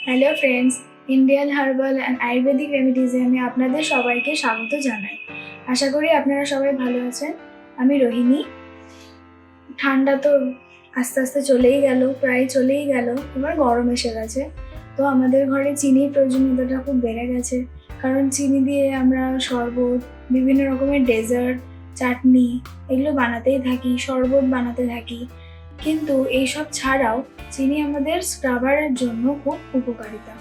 Hello friends, Indian herbal and Ayurvedic রেমিডিজে আমি আপনাদের সবাইকে স্বাগত জানাই। আশা করি আপনারা সবাই ভালো আছেন। আমি রোহিণী। ঠান্ডা তো আস্তে আস্তে প্রায় চলেই গেল, এবার গরম এসে গেছে। তো আমাদের ঘরে চিনির প্রয়োজনীয়তাটা খুব বেড়ে গেছে, কারণ চিনি দিয়ে আমরা শরবত, বিভিন্ন রকমের ডেজার্ট, চাটনি এগুলো বানাতেই থাকি, শরবত বানাতে থাকি। কিন্তু এইসব ছাড়াও চিনি আমাদের স্ক্রাবারের জন্য খুব উপকারিতা।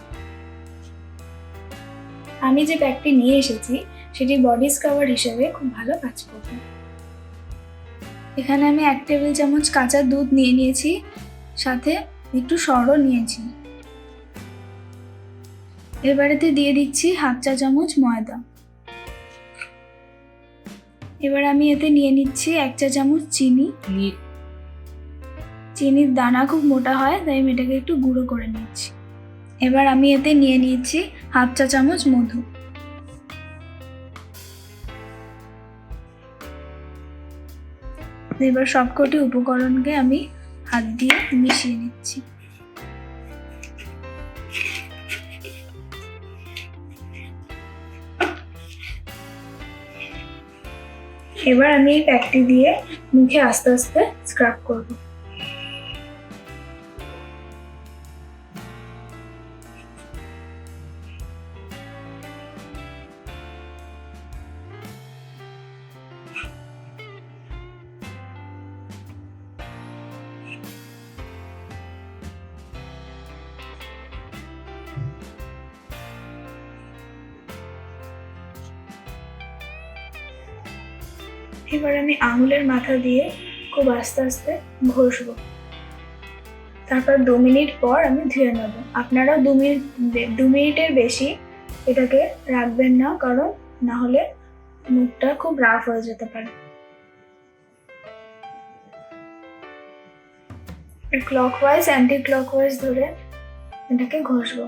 আমি যে প্যাকটি নিয়ে এসেছি সেটি বডি স্ক্রাবার হিসেবে খুব ভালো কাজ করবে। এখানে আমি 1 টেবিল চামচ কাঁচা দুধ নিয়ে নিয়েছি, সাথে একটু সরও নিয়েছি। এবারেতে দিয়ে দিচ্ছি 1/2 চা চামচ ময়দা। এবার আমি এতে নিয়ে নিচ্ছি 1 চা চামচ চিনি। চিনির দানা খুব মোটা হয়, তাই আমি এটাকে একটু গুঁড়ো করে নিচ্ছি। এবার আমি এতে নিয়ে নিচ্ছি 1/2 চা চামচ মধু। এবার সবকটি উপকরণকে আমি হাত দিয়ে মিশিয়ে নিচ্ছি। এবার আমি এই প্যাকটি দিয়ে মুখে আস্তে আস্তে স্ক্রাব করব। এবার আমি আঙুলের মাথা দিয়ে খুব আস্তে আস্তে ঘষবো। তারপর 2 মিনিট পর আমি ধুয়ে নেব। আপনারা 2 মিনিটের বেশি এটাকে রাখবেন না, কারণ না হলে মুখটা খুব রাফ হয়ে যেতে পারে। ক্লকওয়াইজ অ্যান্টি ক্লকওয়াইজ ধরে এটাকে ঘষবো।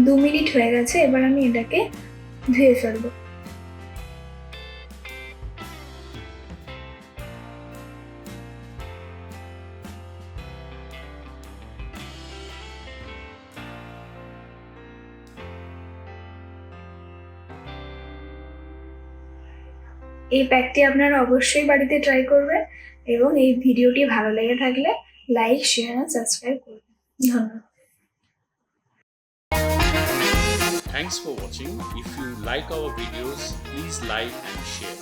দু মিনিট হয়ে গেছে, এবার আমি এটাকে ধুয়ে ফেলবো। এই প্যাকটি আপনারা অবশ্যই বাড়িতে ট্রাই করবেন, এবং এই ভিডিওটি ভালো লেগে থাকলে লাইক, শেয়ার আর সাবস্ক্রাইব করবেন। ধন্যবাদ। Thanks for watching. If you like our videos, please like and share.